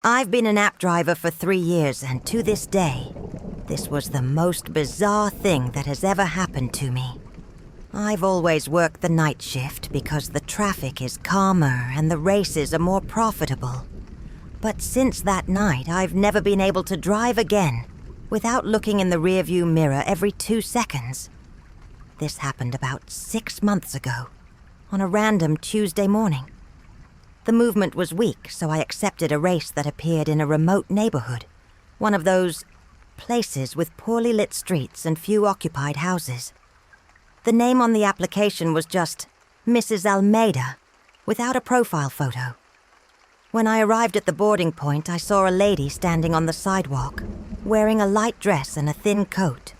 I've been an app driver for 3 years, and to this day, this was the most bizarre thing that has ever happened to me. I've always worked the night shift because the traffic is calmer and the races are more profitable. But since that night, I've never been able to drive again without looking in the rearview mirror every 2 seconds. This happened about 6 months ago, on a random Tuesday morning. The movement was weak, so I accepted a race that appeared in a remote neighborhood, one of those places with poorly lit streets and few occupied houses. The name on the application was just Mrs. Almeida, without a profile photo. When I arrived at the boarding point, I saw a lady standing on the sidewalk, wearing a light dress and a thin coat.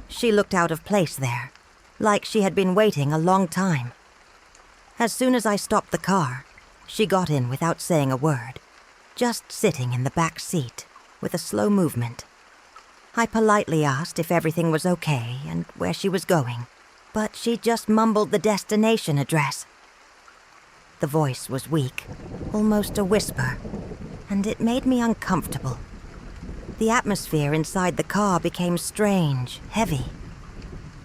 She looked out of place there, like she had been waiting a long time. As soon as I stopped the car, she got in without saying a word, just sitting in the back seat with a slow movement. I politely asked if everything was okay and where she was going, but she just mumbled the destination address. The voice was weak, almost a whisper, and it made me uncomfortable. The atmosphere inside the car became strange, heavy.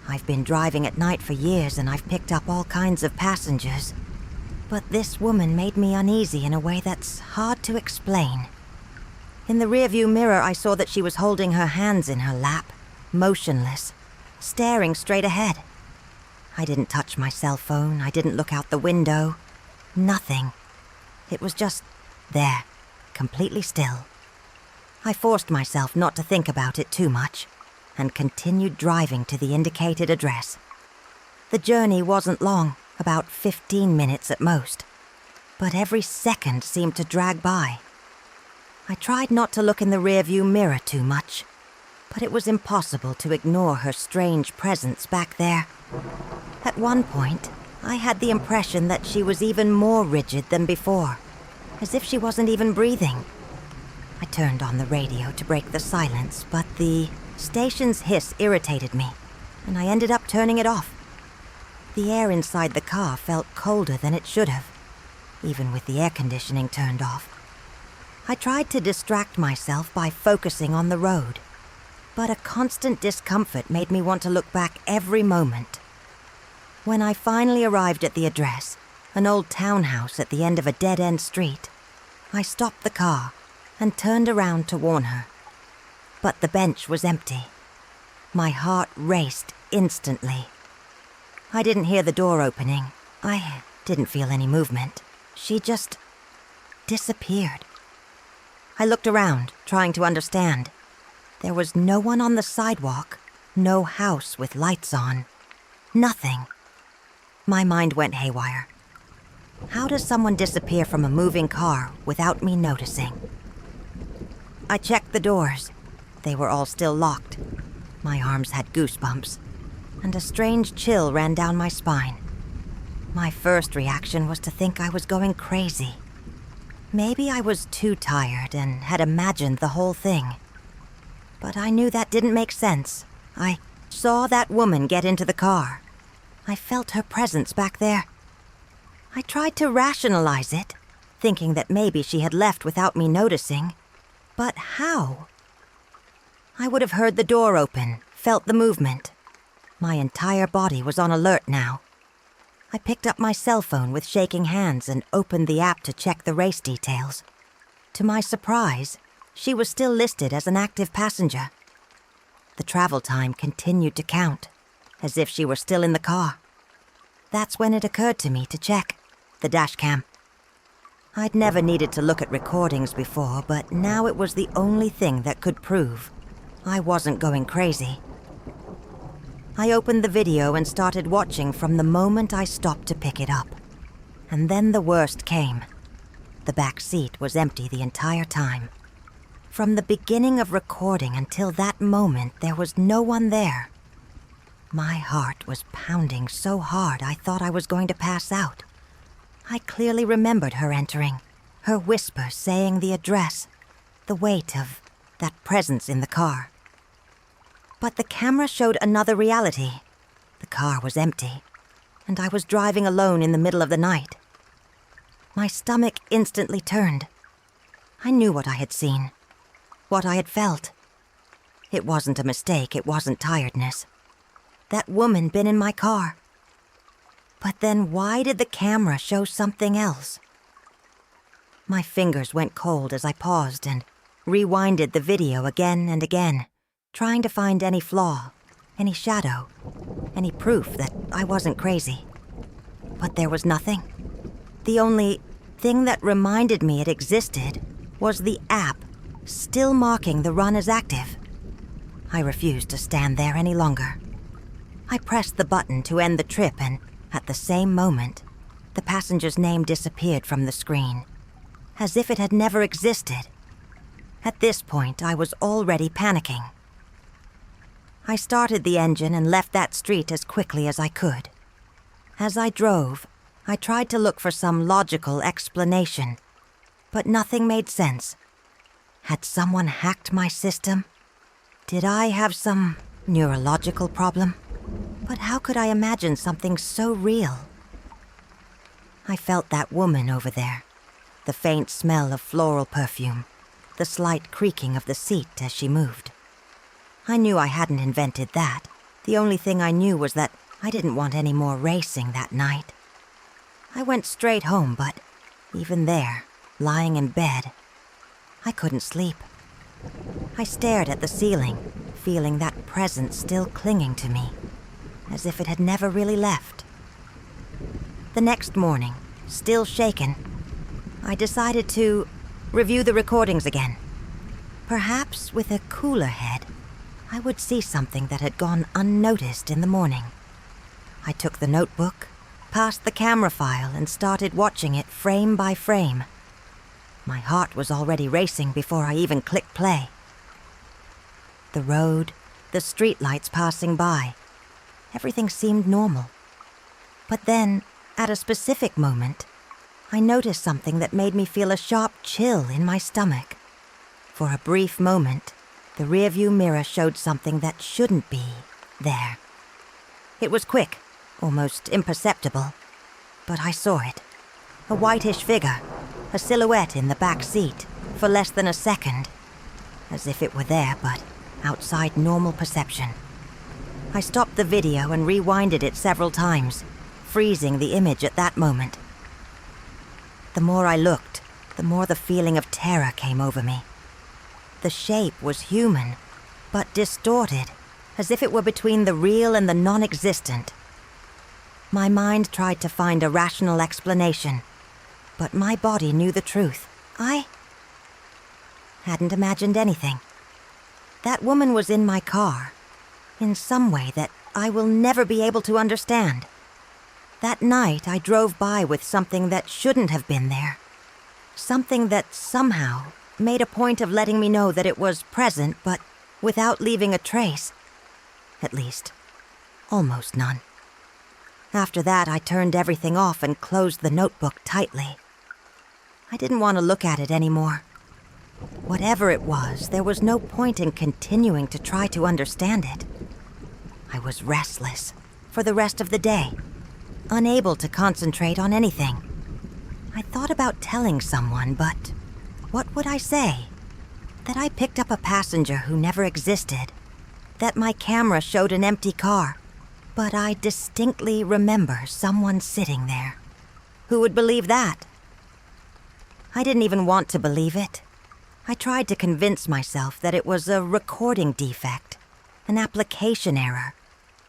I've been driving at night for years and I've picked up all kinds of passengers. But this woman made me uneasy in a way that's hard to explain. In the rearview mirror, I saw that she was holding her hands in her lap, motionless, staring straight ahead. I didn't touch my cell phone, I didn't look out the window. Nothing. It was just there, completely still. I forced myself not to think about it too much, and continued driving to the indicated address. The journey wasn't long, about 15 minutes at most, but every second seemed to drag by. I tried not to look in the rearview mirror too much, but it was impossible to ignore her strange presence back there. At one point, I had the impression that she was even more rigid than before, as if she wasn't even breathing. I turned on the radio to break the silence, but the station's hiss irritated me, and I ended up turning it off. The air inside the car felt colder than it should have, even with the air conditioning turned off. I tried to distract myself by focusing on the road, but a constant discomfort made me want to look back every moment. When I finally arrived at the address, an old townhouse at the end of a dead-end street, I stopped the car and turned around to warn her. But the bench was empty. My heart raced instantly. I didn't hear the door opening. I didn't feel any movement. She just disappeared. I looked around, trying to understand. There was no one on the sidewalk, no house with lights on. Nothing. My mind went haywire. How does someone disappear from a moving car without me noticing? I checked the doors. They were all still locked. My arms had goosebumps, and a strange chill ran down my spine. My first reaction was to think I was going crazy. Maybe I was too tired and had imagined the whole thing. But I knew that didn't make sense. I saw that woman get into the car. I felt her presence back there. I tried to rationalize it, thinking that maybe she had left without me noticing. But how? I would have heard the door open, felt the movement. My entire body was on alert now. I picked up my cell phone with shaking hands and opened the app to check the race details. To my surprise, she was still listed as an active passenger. The travel time continued to count, as if she were still in the car. That's when it occurred to me to check the dash cam. I'd never needed to look at recordings before, but now it was the only thing that could prove I wasn't going crazy. I opened the video and started watching from the moment I stopped to pick it up. And then the worst came. The back seat was empty the entire time. From the beginning of recording until that moment, there was no one there. My heart was pounding so hard I thought I was going to pass out. I clearly remembered her entering, her whisper saying the address, the weight of that presence in the car. But the camera showed another reality. The car was empty, and I was driving alone in the middle of the night. My stomach instantly turned. I knew what I had seen, what I had felt. It wasn't a mistake, it wasn't tiredness. That woman been in my car. But then why did the camera show something else? My fingers went cold as I paused and rewinded the video again and again, trying to find any flaw, any shadow, any proof that I wasn't crazy. But there was nothing. The only thing that reminded me it existed was the app still marking the run as active. I refused to stand there any longer. I pressed the button to end the trip and, at the same moment, the passenger's name disappeared from the screen, as if it had never existed. At this point, I was already panicking. I started the engine and left that street as quickly as I could. As I drove, I tried to look for some logical explanation, but nothing made sense. Had someone hacked my system? Did I have some neurological problem? But how could I imagine something so real? I felt that woman over there, the faint smell of floral perfume, the slight creaking of the seat as she moved. I knew I hadn't invented that. The only thing I knew was that I didn't want any more racing that night. I went straight home, but even there, lying in bed, I couldn't sleep. I stared at the ceiling, feeling that presence still clinging to me, as if it had never really left. The next morning, still shaken, I decided to review the recordings again. Perhaps with a cooler head, I would see something that had gone unnoticed in the morning. I took the notebook, passed the camera file, and started watching it frame by frame. My heart was already racing before I even clicked play. The road, the streetlights passing by, everything seemed normal. But then, at a specific moment, I noticed something that made me feel a sharp chill in my stomach. For a brief moment, the rearview mirror showed something that shouldn't be there. It was quick, almost imperceptible, but I saw it. A whitish figure, a silhouette in the back seat, for less than a second. As if it were there, but outside normal perception. I stopped the video and rewinded it several times, freezing the image at that moment. The more I looked, the more the feeling of terror came over me. The shape was human, but distorted, as if it were between the real and the non-existent. My mind tried to find a rational explanation, but my body knew the truth. I hadn't imagined anything. That woman was in my car, in some way that I will never be able to understand. That night I drove by with something that shouldn't have been there. Something that somehow made a point of letting me know that it was present, but without leaving a trace. At least, almost none. After that, I turned everything off and closed the notebook tightly. I didn't want to look at it anymore. Whatever it was, there was no point in continuing to try to understand it. I was restless for the rest of the day, unable to concentrate on anything. I thought about telling someone, but what would I say? That I picked up a passenger who never existed, that my camera showed an empty car, but I distinctly remember someone sitting there. Who would believe that? I didn't even want to believe it. I tried to convince myself that it was a recording defect, an application error,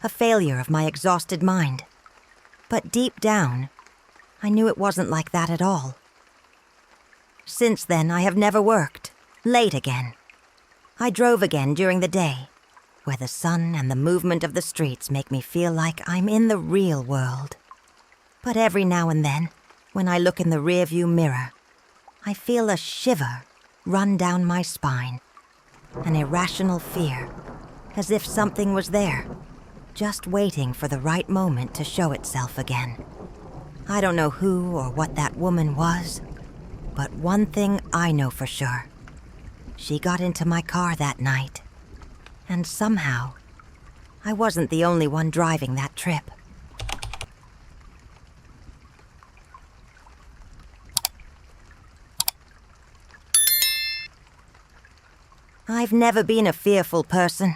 a failure of my exhausted mind. But deep down, I knew it wasn't like that at all. Since then, I have never worked, late again. I drove again during the day, where the sun and the movement of the streets make me feel like I'm in the real world. But every now and then, when I look in the rearview mirror, I feel a shiver run down my spine, an irrational fear, as if something was there, just waiting for the right moment to show itself again. I don't know who or what that woman was, but one thing I know for sure. She got into my car that night, and somehow, I wasn't the only one driving that trip. I've never been a fearful person.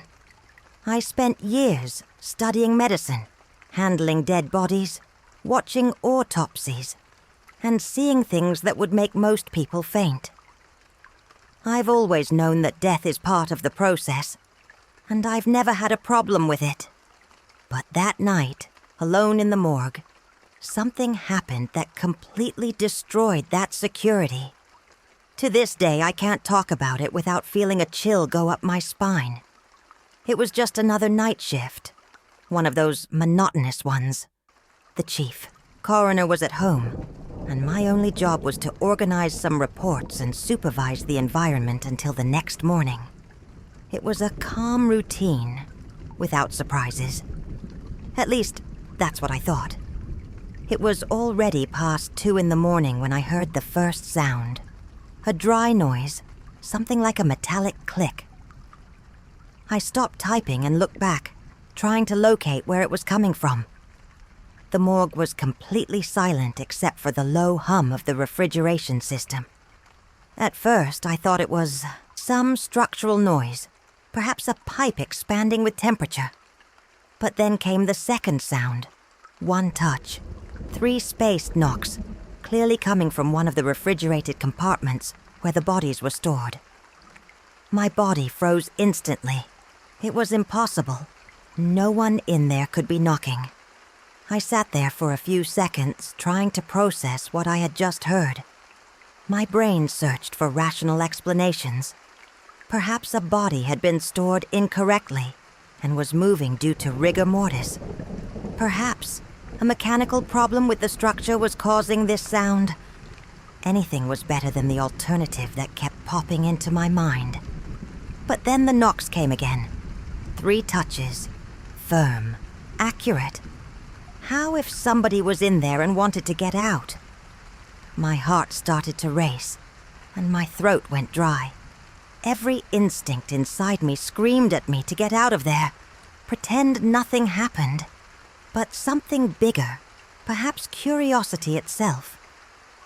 I spent years studying medicine, handling dead bodies, watching autopsies, and seeing things that would make most people faint. I've always known that death is part of the process, and I've never had a problem with it. But that night, alone in the morgue, something happened that completely destroyed that security. To this day, I can't talk about it without feeling a chill go up my spine. It was just another night shift, one of those monotonous ones. The chief, coroner, was at home, and my only job was to organize some reports and supervise the environment until the next morning. It was a calm routine, without surprises. At least, that's what I thought. It was already past 2 in the morning when I heard the first sound. A dry noise, something like a metallic click. I stopped typing and looked back, trying to locate where it was coming from. The morgue was completely silent except for the low hum of the refrigeration system. At first, I thought it was some structural noise, perhaps a pipe expanding with temperature. But then came the second sound. One touch, 3 spaced knocks, clearly coming from one of the refrigerated compartments where the bodies were stored. My body froze instantly. It was impossible. No one in there could be knocking. I sat there for a few seconds, trying to process what I had just heard. My brain searched for rational explanations. Perhaps a body had been stored incorrectly and was moving due to rigor mortis. Perhaps a mechanical problem with the structure was causing this sound. Anything was better than the alternative that kept popping into my mind. But then the knocks came again. 3 touches. Firm. Accurate. How if somebody was in there and wanted to get out? My heart started to race, and my throat went dry. Every instinct inside me screamed at me to get out of there. Pretend nothing happened. But something bigger, perhaps curiosity itself,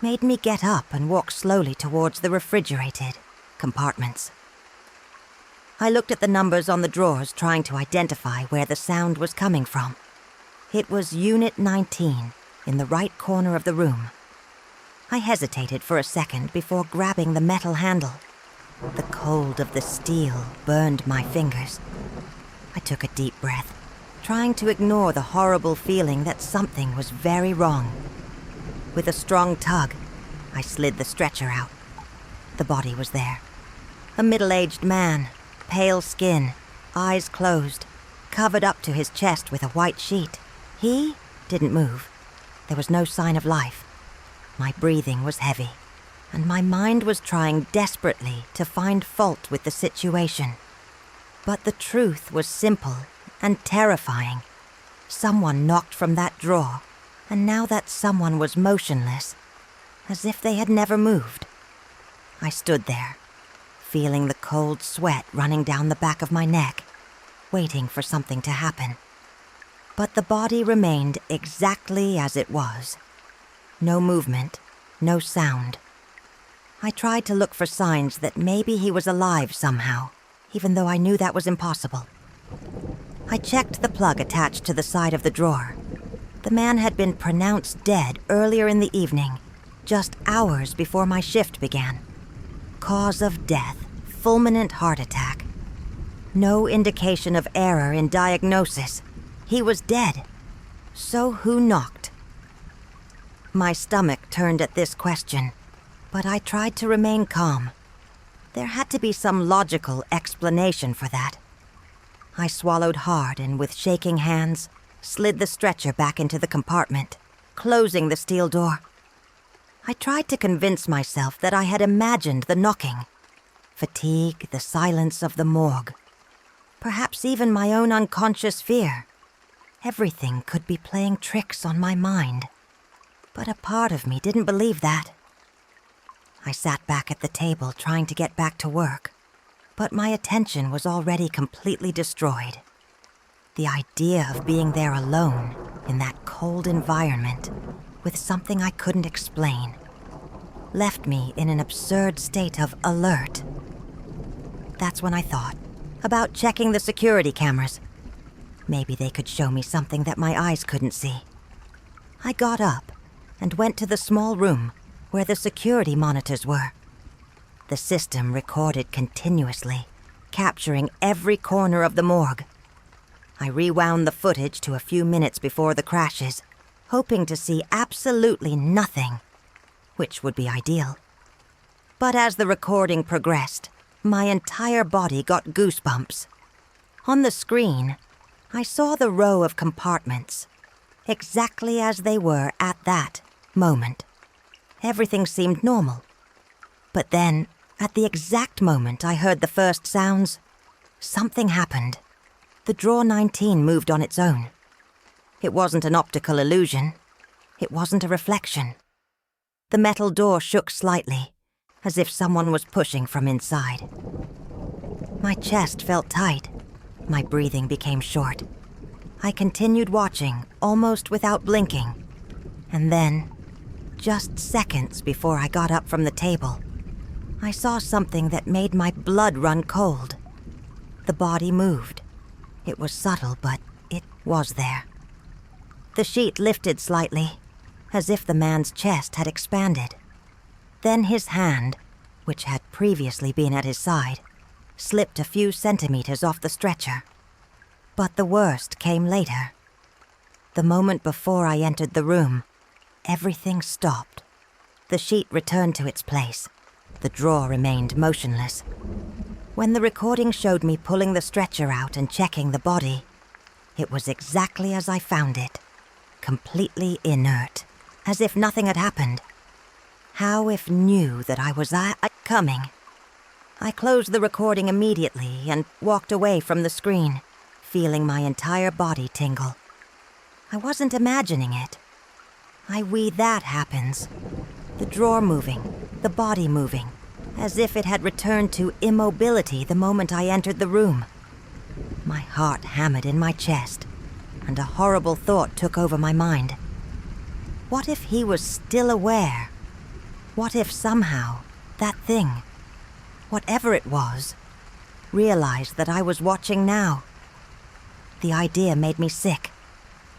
made me get up and walk slowly towards the refrigerated compartments. I looked at the numbers on the drawers, trying to identify where the sound was coming from. It was Unit 19, in the right corner of the room. I hesitated for a second before grabbing the metal handle. The cold of the steel burned my fingers. I took a deep breath, trying to ignore the horrible feeling that something was very wrong. With a strong tug, I slid the stretcher out. The body was there. A middle-aged man, pale skin, eyes closed, covered up to his chest with a white sheet. He didn't move. There was no sign of life. My breathing was heavy, and my mind was trying desperately to find fault with the situation. But the truth was simple and terrifying. Someone knocked from that drawer, and now that someone was motionless, as if they had never moved. I stood there, feeling the cold sweat running down the back of my neck, waiting for something to happen. But the body remained exactly as it was. No movement, no sound. I tried to look for signs that maybe he was alive somehow, even though I knew that was impossible. I checked the plug attached to the side of the drawer. The man had been pronounced dead earlier in the evening, just hours before my shift began. Cause of death, fulminant heart attack. No indication of error in diagnosis. He was dead. So who knocked? My stomach turned at this question, but I tried to remain calm. There had to be some logical explanation for that. I swallowed hard and with shaking hands, slid the stretcher back into the compartment, closing the steel door. I tried to convince myself that I had imagined the knocking. Fatigue, the silence of the morgue. Perhaps even my own unconscious fear. Everything could be playing tricks on my mind. But a part of me didn't believe that. I sat back at the table trying to get back to work, but my attention was already completely destroyed. The idea of being there alone in that cold environment with something I couldn't explain left me in an absurd state of alert. That's when I thought about checking the security cameras. Maybe they could show me something that my eyes couldn't see. I got up and went to the small room where the security monitors were. The system recorded continuously, capturing every corner of the morgue. I rewound the footage to a few minutes before the crashes, hoping to see absolutely nothing, which would be ideal. But as the recording progressed, my entire body got goosebumps. On the screen, I saw the row of compartments, exactly as they were at that moment. Everything seemed normal. But then, at the exact moment I heard the first sounds, something happened. The drawer 19 moved on its own. It wasn't an optical illusion. It wasn't a reflection. The metal door shook slightly, as if someone was pushing from inside. My chest felt tight. My breathing became short. I continued watching, almost without blinking. And then, just seconds before I got up from the table, I saw something that made my blood run cold. The body moved. It was subtle, but it was there. The sheet lifted slightly, as if the man's chest had expanded. Then his hand, which had previously been at his side, slipped a few centimeters off the stretcher. But the worst came later. The moment before I entered the room, everything stopped. The sheet returned to its place. The drawer remained motionless. When the recording showed me pulling the stretcher out and checking the body, it was exactly as I found it, completely inert, as if nothing had happened. How if knew that I was coming? I closed the recording immediately and walked away from the screen, feeling my entire body tingle. I wasn't imagining it. That happens. The drawer moving, the body moving, as if it had returned to immobility the moment I entered the room. My heart hammered in my chest, and a horrible thought took over my mind. What if he was still aware? What if somehow that thing, whatever it was, realized that I was watching now? The idea made me sick.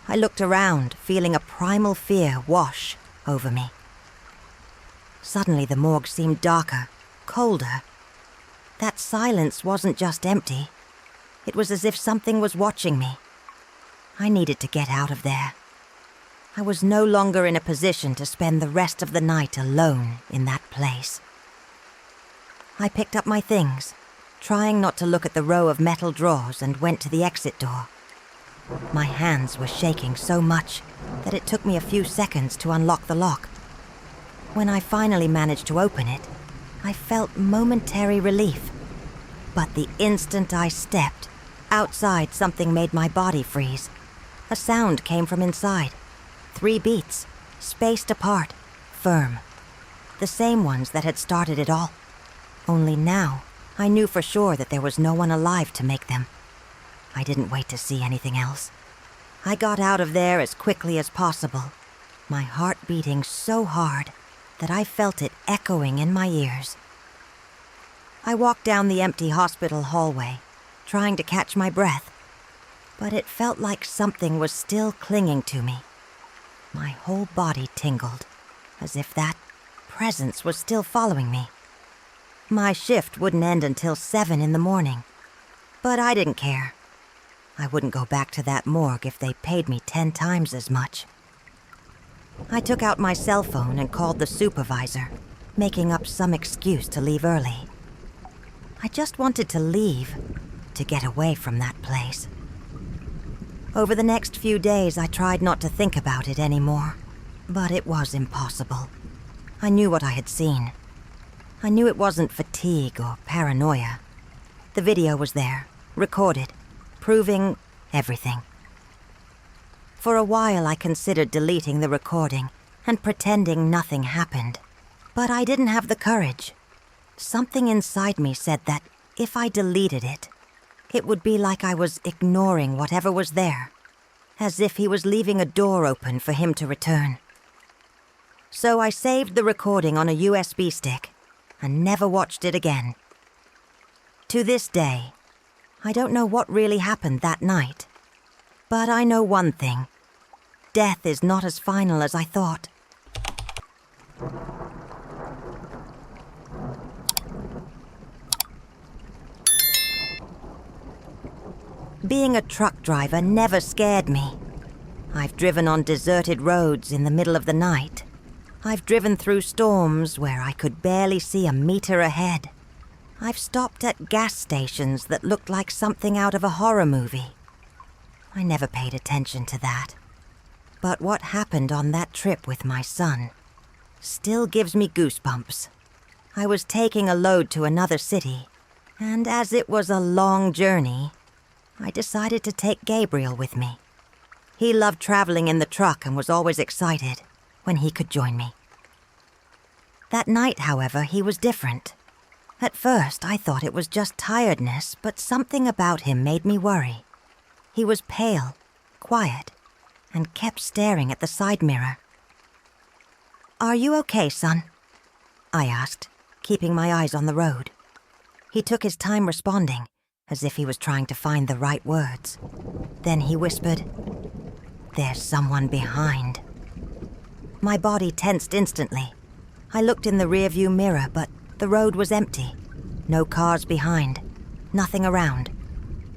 I looked around, feeling a primal fear wash over me. Suddenly the morgue seemed darker, colder. That silence wasn't just empty. It was as if something was watching me. I needed to get out of there. I was no longer in a position to spend the rest of the night alone in that place. I picked up my things, trying not to look at the row of metal drawers, and went to the exit door. My hands were shaking so much that it took me a few seconds to unlock the lock. When I finally managed to open it, I felt momentary relief. But the instant I stepped, outside something made my body freeze. A sound came from inside. 3 beats, spaced apart, firm. The same ones that had started it all. Only now, I knew for sure that there was no one alive to make them. I didn't wait to see anything else. I got out of there as quickly as possible, my heart beating so hard that I felt it echoing in my ears. I walked down the empty hospital hallway, trying to catch my breath, but it felt like something was still clinging to me. My whole body tingled, as if that presence was still following me. My shift wouldn't end until 7 in the morning, but I didn't care. I wouldn't go back to that morgue if they paid me 10 times as much. I took out my cell phone and called the supervisor, making up some excuse to leave early. I just wanted to leave, to get away from that place. Over the next few days, I tried not to think about it anymore, but it was impossible. I knew what I had seen. I knew it wasn't fatigue or paranoia. The video was there, recorded, proving everything. For a while, I considered deleting the recording and pretending nothing happened, but I didn't have the courage. Something inside me said that if I deleted it, it would be like I was ignoring whatever was there, as if he was leaving a door open for him to return. So I saved the recording on a USB stick and never watched it again. To this day, I don't know what really happened that night. But I know one thing. Death is not as final as I thought. Being a truck driver never scared me. I've driven on deserted roads in the middle of the night. I've driven through storms where I could barely see a meter ahead. I've stopped at gas stations that looked like something out of a horror movie. I never paid attention to that. But what happened on that trip with my son still gives me goosebumps. I was taking a load to another city, and as it was a long journey, I decided to take Gabriel with me. He loved traveling in the truck and was always excited when he could join me. That night, however, he was different. At first, I thought it was just tiredness, but something about him made me worry. He was pale, quiet, and kept staring at the side mirror. "Are you okay, son?" I asked, keeping my eyes on the road. He took his time responding, as if he was trying to find the right words. Then he whispered, "There's someone behind." My body tensed instantly. I looked in the rearview mirror, but the road was empty. No cars behind. Nothing around.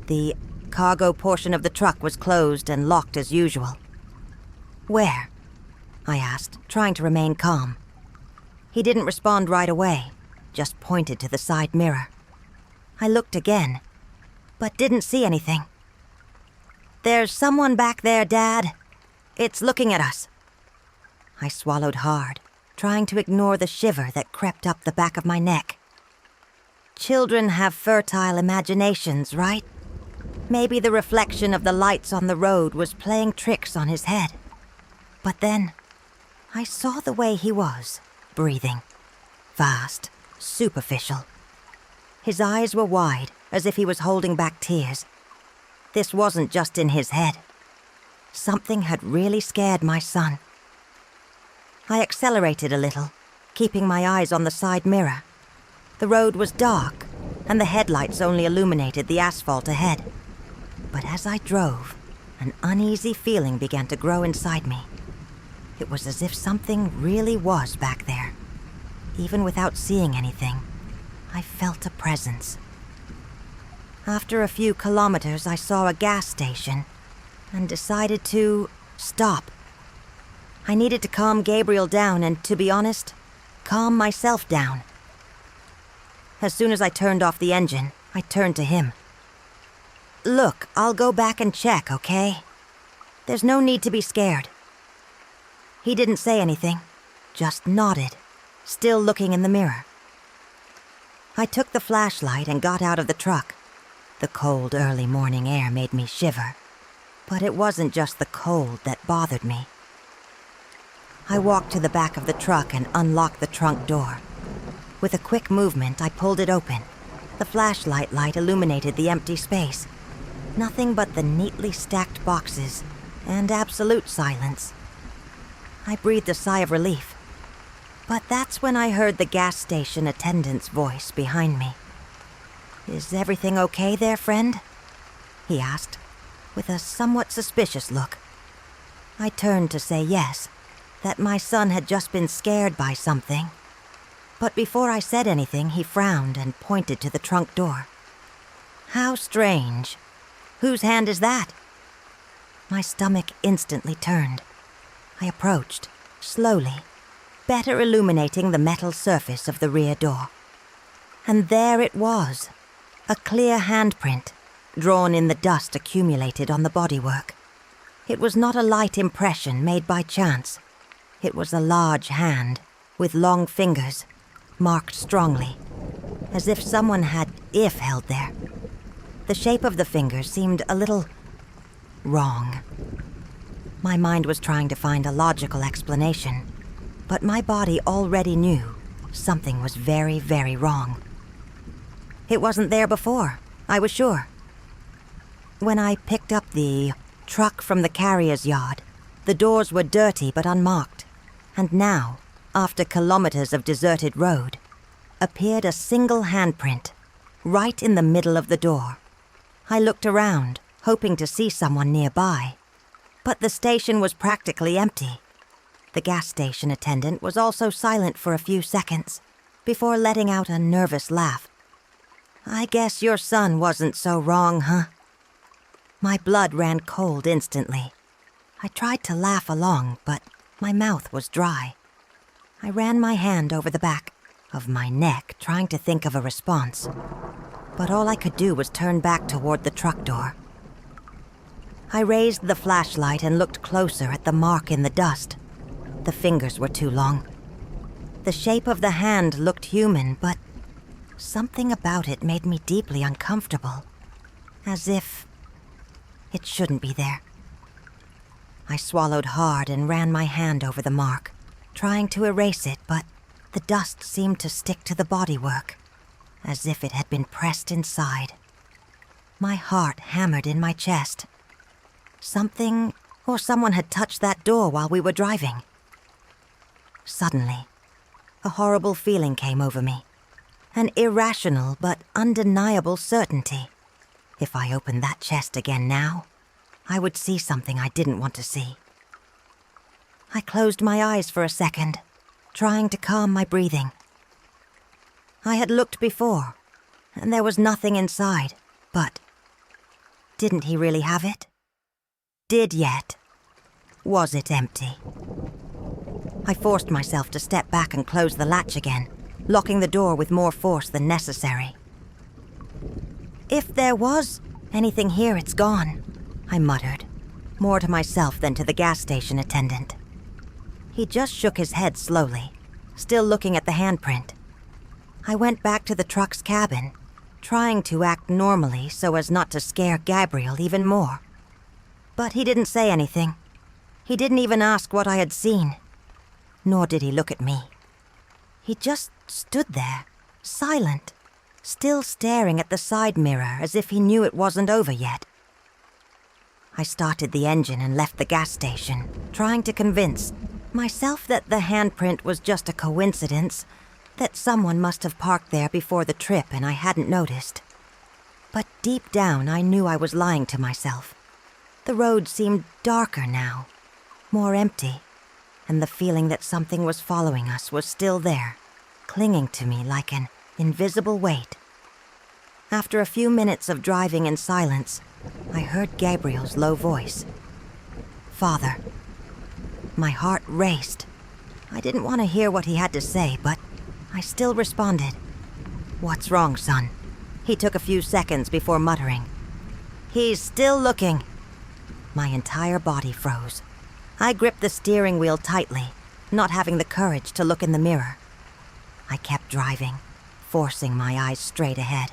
The cargo portion of the truck was closed and locked as usual. "Where?" I asked, trying to remain calm. He didn't respond right away, just pointed to the side mirror. I looked again, but didn't see anything. "There's someone back there, Dad. It's looking at us." I swallowed hard, trying to ignore the shiver that crept up the back of my neck. Children have fertile imaginations, right? Maybe the reflection of the lights on the road was playing tricks on his head. But then, I saw the way he was, breathing. Vast, superficial. His eyes were wide, as if he was holding back tears. This wasn't just in his head. Something had really scared my son. I accelerated a little, keeping my eyes on the side mirror. The road was dark, and the headlights only illuminated the asphalt ahead. But as I drove, an uneasy feeling began to grow inside me. It was as if something really was back there. Even without seeing anything, I felt a presence. After a few kilometers, I saw a gas station and decided to stop. I needed to calm Gabriel down and, to be honest, calm myself down. As soon as I turned off the engine, I turned to him. "Look, I'll go back and check, okay? There's no need to be scared." He didn't say anything, just nodded, still looking in the mirror. I took the flashlight and got out of the truck. The cold early morning air made me shiver, but it wasn't just the cold that bothered me. I walked to the back of the truck and unlocked the trunk door. With a quick movement, I pulled it open. The flashlight light illuminated the empty space. Nothing but the neatly stacked boxes and absolute silence. I breathed a sigh of relief. But that's when I heard the gas station attendant's voice behind me. "Is everything okay there, friend?" he asked, with a somewhat suspicious look. I turned to say yes, that my son had just been scared by something. But before I said anything, he frowned and pointed to the trunk door. "How strange. Whose hand is that?" My stomach instantly turned. I approached, slowly, better illuminating the metal surface of the rear door. And there it was, a clear handprint, drawn in the dust accumulated on the bodywork. It was not a light impression made by chance. It was a large hand, with long fingers, marked strongly, as if someone had "if" held there. The shape of the fingers seemed a little wrong. My mind was trying to find a logical explanation, but my body already knew something was very, very wrong. It wasn't there before, I was sure. When I picked up the truck from the carrier's yard, the doors were dirty but unmarked, and now, after kilometers of deserted road, appeared a single handprint, right in the middle of the door. I looked around, hoping to see someone nearby, but the station was practically empty. The gas station attendant was also silent for a few seconds before letting out a nervous laugh. "I guess your son wasn't so wrong, huh?" My blood ran cold instantly. I tried to laugh along, but my mouth was dry. I ran my hand over the back of my neck, trying to think of a response, but all I could do was turn back toward the truck door. I raised the flashlight and looked closer at the mark in the dust. The fingers were too long. The shape of the hand looked human, but something about it made me deeply uncomfortable, as if it shouldn't be there. I swallowed hard and ran my hand over the mark, trying to erase it, but the dust seemed to stick to the bodywork, as if it had been pressed inside. My heart hammered in my chest. Something or someone had touched that door while we were driving. Suddenly, a horrible feeling came over me, an irrational but undeniable certainty. If I opened that chest again now, I would see something I didn't want to see. I closed my eyes for a second, trying to calm my breathing. I had looked before, and there was nothing inside, but didn't he really have it? Did yet? Was it empty? I forced myself to step back and close the latch again, locking the door with more force than necessary. "If there was anything here, it's gone," I muttered, more to myself than to the gas station attendant. He just shook his head slowly, still looking at the handprint. I went back to the truck's cabin, trying to act normally so as not to scare Gabriel even more. But he didn't say anything. He didn't even ask what I had seen, nor did he look at me. He just stood there, silent, still staring at the side mirror as if he knew it wasn't over yet. I started the engine and left the gas station, trying to convince myself that the handprint was just a coincidence, that someone must have parked there before the trip and I hadn't noticed. But deep down, I knew I was lying to myself. The road seemed darker now, more empty, and the feeling that something was following us was still there, clinging to me like an invisible weight. After a few minutes of driving in silence, I heard Gabriel's low voice. "Father." My heart raced. I didn't want to hear what he had to say, but I still responded. "What's wrong, son?" He took a few seconds before muttering. "He's still looking." My entire body froze. I gripped the steering wheel tightly, not having the courage to look in the mirror. I kept driving, forcing my eyes straight ahead,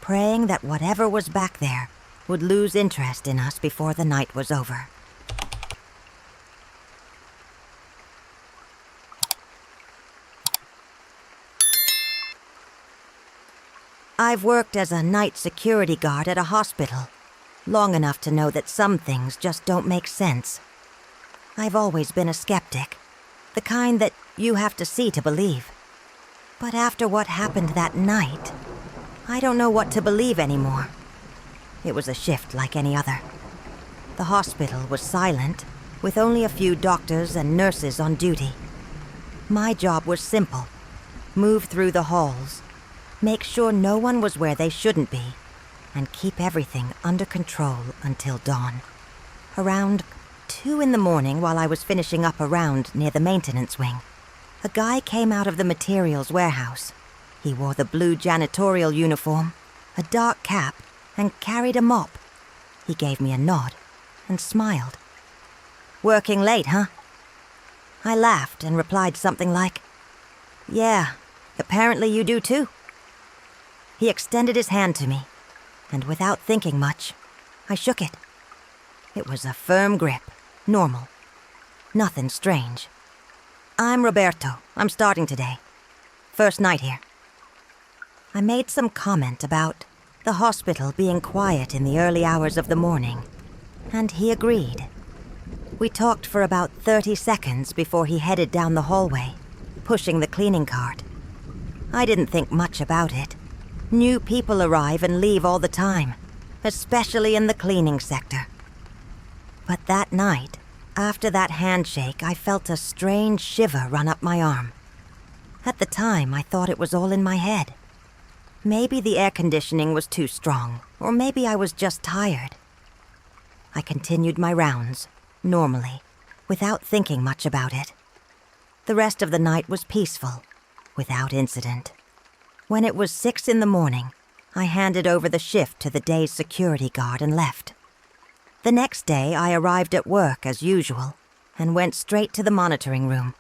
praying that whatever was back there would lose interest in us before the night was over. I've worked as a night security guard at a hospital, long enough to know that some things just don't make sense. I've always been a skeptic, the kind that you have to see to believe. But after what happened that night, I don't know what to believe anymore. It was a shift like any other. The hospital was silent, with only a few doctors and nurses on duty. My job was simple: move through the halls, make sure no one was where they shouldn't be, and keep everything under control until dawn. Around 2 in the morning, while I was finishing up a round near the maintenance wing, a guy came out of the materials warehouse. He wore the blue janitorial uniform, a dark cap, and carried a mop. He gave me a nod and smiled. "Working late, huh?" I laughed and replied something like, "Yeah, apparently you do too." He extended his hand to me, and without thinking much, I shook it. It was a firm grip, normal, nothing strange. "I'm Roberto. I'm starting today. First night here." I made some comment about the hospital being quiet in the early hours of the morning, and he agreed. We talked for about 30 seconds before he headed down the hallway, pushing the cleaning cart. I didn't think much about it. New people arrive and leave all the time, especially in the cleaning sector. But that night, after that handshake, I felt a strange shiver run up my arm. At the time, I thought it was all in my head. Maybe the air conditioning was too strong, or maybe I was just tired. I continued my rounds, normally, without thinking much about it. The rest of the night was peaceful, without incident. When it was 6 in the morning, I handed over the shift to the day's security guard and left. The next day, I arrived at work as usual and went straight to the monitoring room.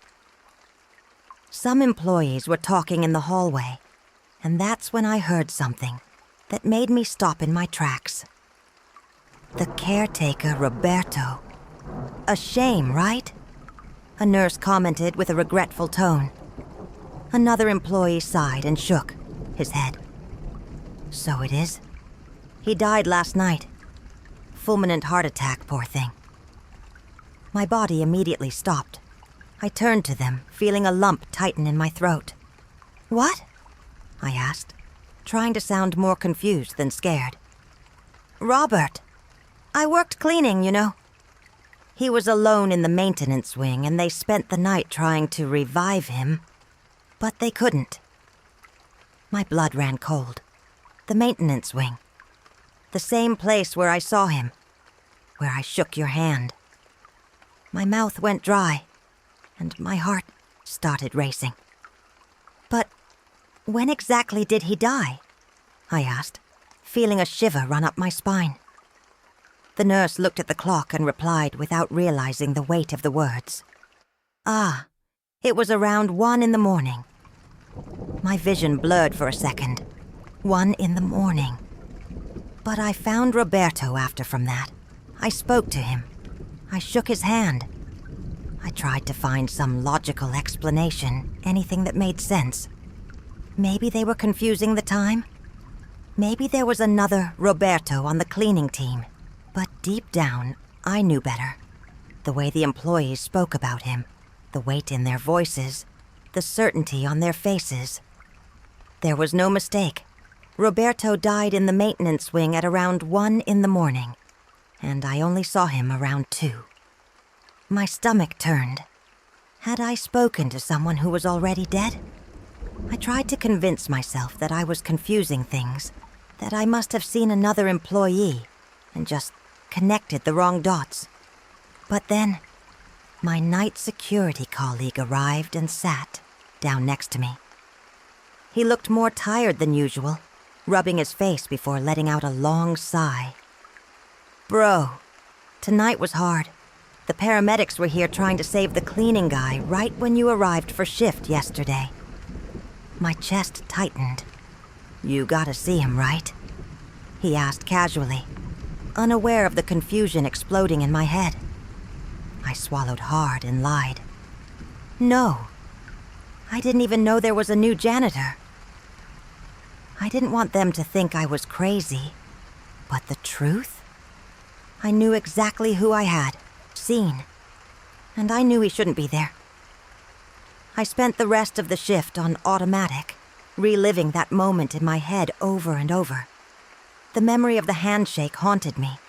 Some employees were talking in the hallway, and that's when I heard something that made me stop in my tracks. The caretaker, Roberto. A shame, right? A nurse commented with a regretful tone. Another employee sighed and shook his head. So it is. He died last night. Fulminant heart attack, poor thing. My body immediately stopped. I turned to them, feeling a lump tighten in my throat. What? I asked, trying to sound more confused than scared. Robert. I worked cleaning, you know. He was alone in the maintenance wing, and they spent the night trying to revive him, but they couldn't. My blood ran cold. The maintenance wing. The same place where I saw him, where I shook your hand. My mouth went dry, and my heart started racing. But when exactly did he die? I asked, feeling a shiver run up my spine. The nurse looked at the clock and replied without realizing the weight of the words. Ah, it was around 1 in the morning. My vision blurred for a second. 1 in the morning. But I found Roberto after from that. I spoke to him. I shook his hand. I tried to find some logical explanation, anything that made sense. Maybe they were confusing the time. Maybe there was another Roberto on the cleaning team. But deep down, I knew better. The way the employees spoke about him, the weight in their voices, the certainty on their faces. There was no mistake. Roberto died in the maintenance wing at around 1 in the morning, and I only saw him around 2. My stomach turned. Had I spoken to someone who was already dead? I tried to convince myself that I was confusing things, that I must have seen another employee and just connected the wrong dots. But then, my night security colleague arrived and sat down next to me. He looked more tired than usual, rubbing his face before letting out a long sigh. Bro, tonight was hard. The paramedics were here trying to save the cleaning guy right when you arrived for shift yesterday. My chest tightened. You gotta see him, right? He asked casually, unaware of the confusion exploding in my head. I swallowed hard and lied. No. I didn't even know there was a new janitor. I didn't want them to think I was crazy. But the truth? I knew exactly who I had seen, and I knew he shouldn't be there. I spent the rest of the shift on automatic, reliving that moment in my head over and over. The memory of the handshake haunted me.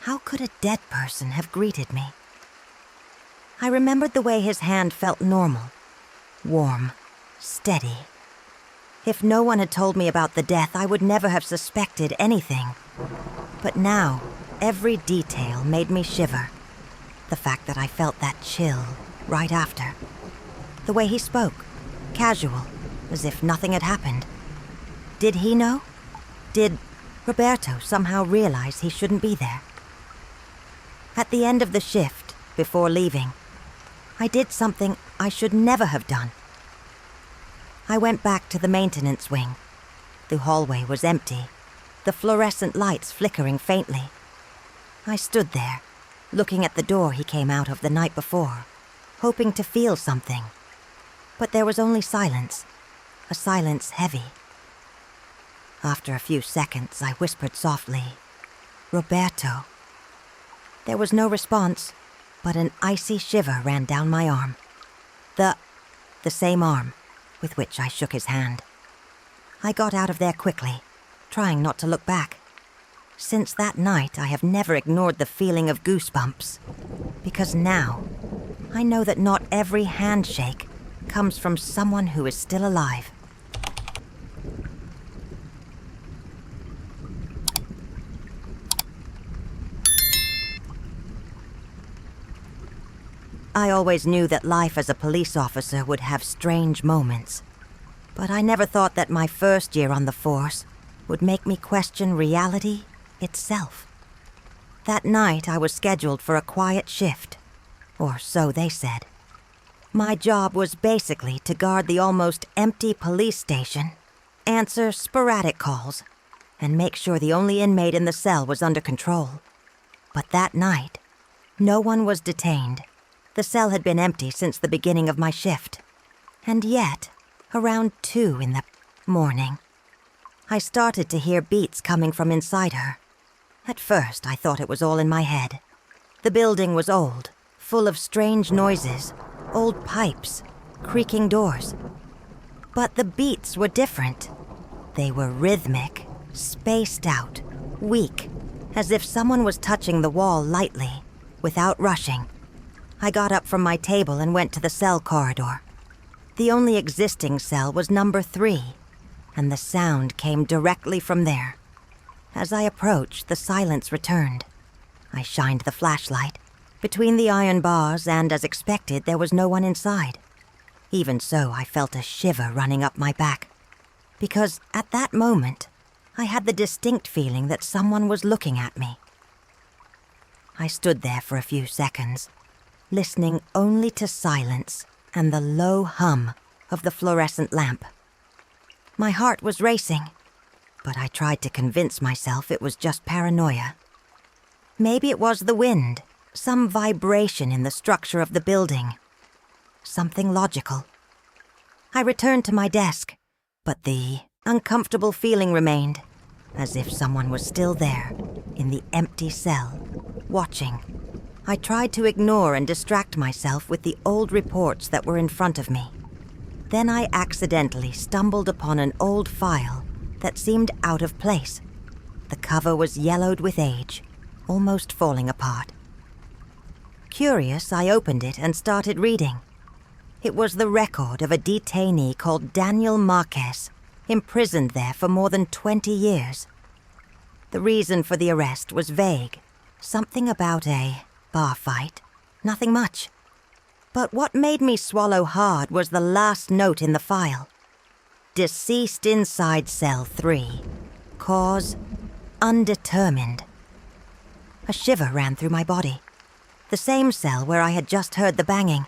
How could a dead person have greeted me? I remembered the way his hand felt normal, warm, steady. If no one had told me about the death, I would never have suspected anything. But now, every detail made me shiver. The fact that I felt that chill right after. The way he spoke, casual, as if nothing had happened. Did he know? Did Roberto somehow realize he shouldn't be there? At the end of the shift, before leaving, I did something I should never have done. I went back to the maintenance wing. The hallway was empty, the fluorescent lights flickering faintly. I stood there, looking at the door he came out of the night before, hoping to feel something. But there was only silence, a silence heavy. After a few seconds, I whispered softly, "Roberto." There was no response, but an icy shiver ran down my arm. The same arm with which I shook his hand. I got out of there quickly, trying not to look back. Since that night, I have never ignored the feeling of goosebumps, because now I know that not every handshake comes from someone who is still alive. I always knew that life as a police officer would have strange moments, but I never thought that my first year on the force would make me question reality itself. That night, I was scheduled for a quiet shift, or so they said. My job was basically to guard the almost empty police station, answer sporadic calls, and make sure the only inmate in the cell was under control. But that night, no one was detained. The cell had been empty since the beginning of my shift. And yet, around 2 in the morning, I started to hear beats coming from inside her. At first, I thought it was all in my head. The building was old, full of strange noises, old pipes, creaking doors. But the beats were different. They were rhythmic, spaced out, weak, as if someone was touching the wall lightly, without rushing. I got up from my table and went to the cell corridor. The only existing cell was number 3, and the sound came directly from there. As I approached, the silence returned. I shined the flashlight. Between the iron bars, and as expected, there was no one inside. Even so, I felt a shiver running up my back, because at that moment, I had the distinct feeling that someone was looking at me. I stood there for a few seconds, listening only to silence and the low hum of the fluorescent lamp. My heart was racing, but I tried to convince myself it was just paranoia. Maybe it was the wind, some vibration in the structure of the building. Something logical. I returned to my desk, but the uncomfortable feeling remained, as if someone was still there, in the empty cell, watching. I tried to ignore and distract myself with the old reports that were in front of me. Then I accidentally stumbled upon an old file that seemed out of place. The cover was yellowed with age, almost falling apart. Curious, I opened it and started reading. It was the record of a detainee called Daniel Marquez, imprisoned there for more than 20 years. The reason for the arrest was vague. Something about a bar fight. Nothing much. But what made me swallow hard was the last note in the file. Deceased inside cell 3. Cause undetermined. A shiver ran through my body. The same cell where I had just heard the banging.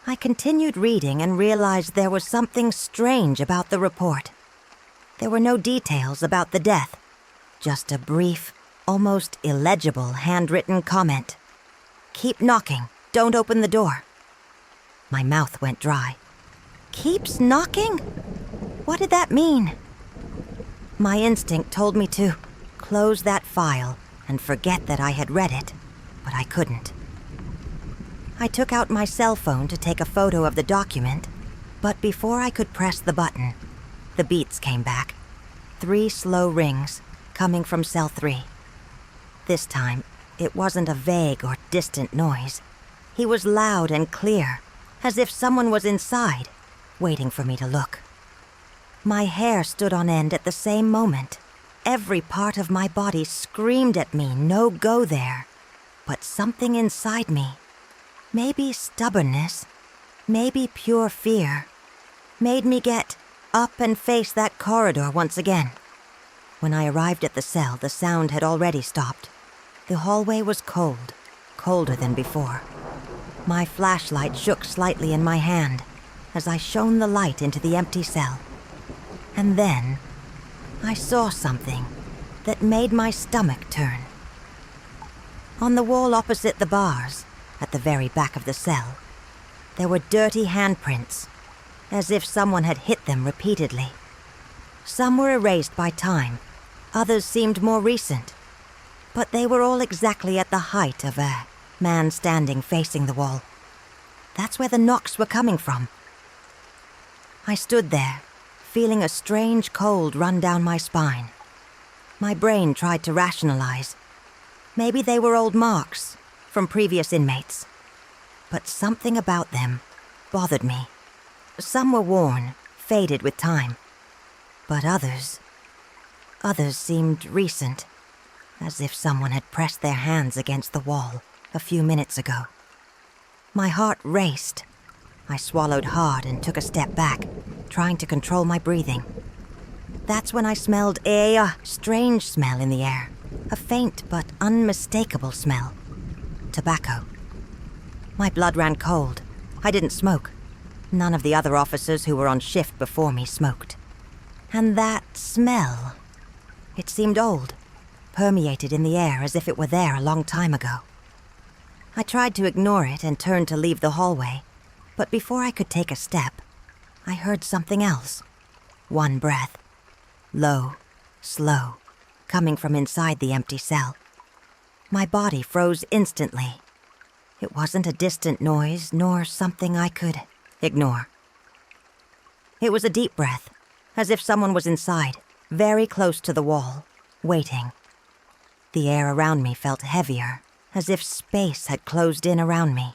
I continued reading and realized there was something strange about the report. There were no details about the death, just a brief, almost illegible handwritten comment. "Keep knocking, don't open the door." My mouth went dry. Keeps knocking? What did that mean? My instinct told me to close that file and forget that I had read it, but I couldn't. I took out my cell phone to take a photo of the document, but before I could press the button, the beats came back. 3 slow rings, coming from cell 3. This time, it wasn't a vague or distant noise. He was loud and clear, as if someone was inside, waiting for me to look. My hair stood on end at the same moment. Every part of my body screamed at me, no go there. But something inside me, maybe stubbornness, maybe pure fear, made me get up and face that corridor once again. When I arrived at the cell, the sound had already stopped. The hallway was cold, colder than before. My flashlight shook slightly in my hand as I shone the light into the empty cell. And then I saw something that made my stomach turn. On the wall opposite the bars, at the very back of the cell, there were dirty handprints, as if someone had hit them repeatedly. Some were erased by time, others seemed more recent, but they were all exactly at the height of a man standing facing the wall. That's where the knocks were coming from. I stood there, feeling a strange cold run down my spine. My brain tried to rationalize. Maybe they were old marks from previous inmates. But something about them bothered me. Some were worn, faded with time. But others seemed recent, as if someone had pressed their hands against the wall a few minutes ago. My heart raced. I swallowed hard and took a step back, trying to control my breathing. That's when I smelled a strange smell in the air, a faint but unmistakable smell. Tobacco. My blood ran cold. I didn't smoke. None of the other officers who were on shift before me smoked. And that smell, it seemed old, permeated in the air as if it were there a long time ago. I tried to ignore it and turned to leave the hallway, but before I could take a step, I heard something else. One breath. Low, slow, coming from inside the empty cell. My body froze instantly. It wasn't a distant noise, nor something I could ignore. It was a deep breath, as if someone was inside, very close to the wall, waiting. The air around me felt heavier, as if space had closed in around me.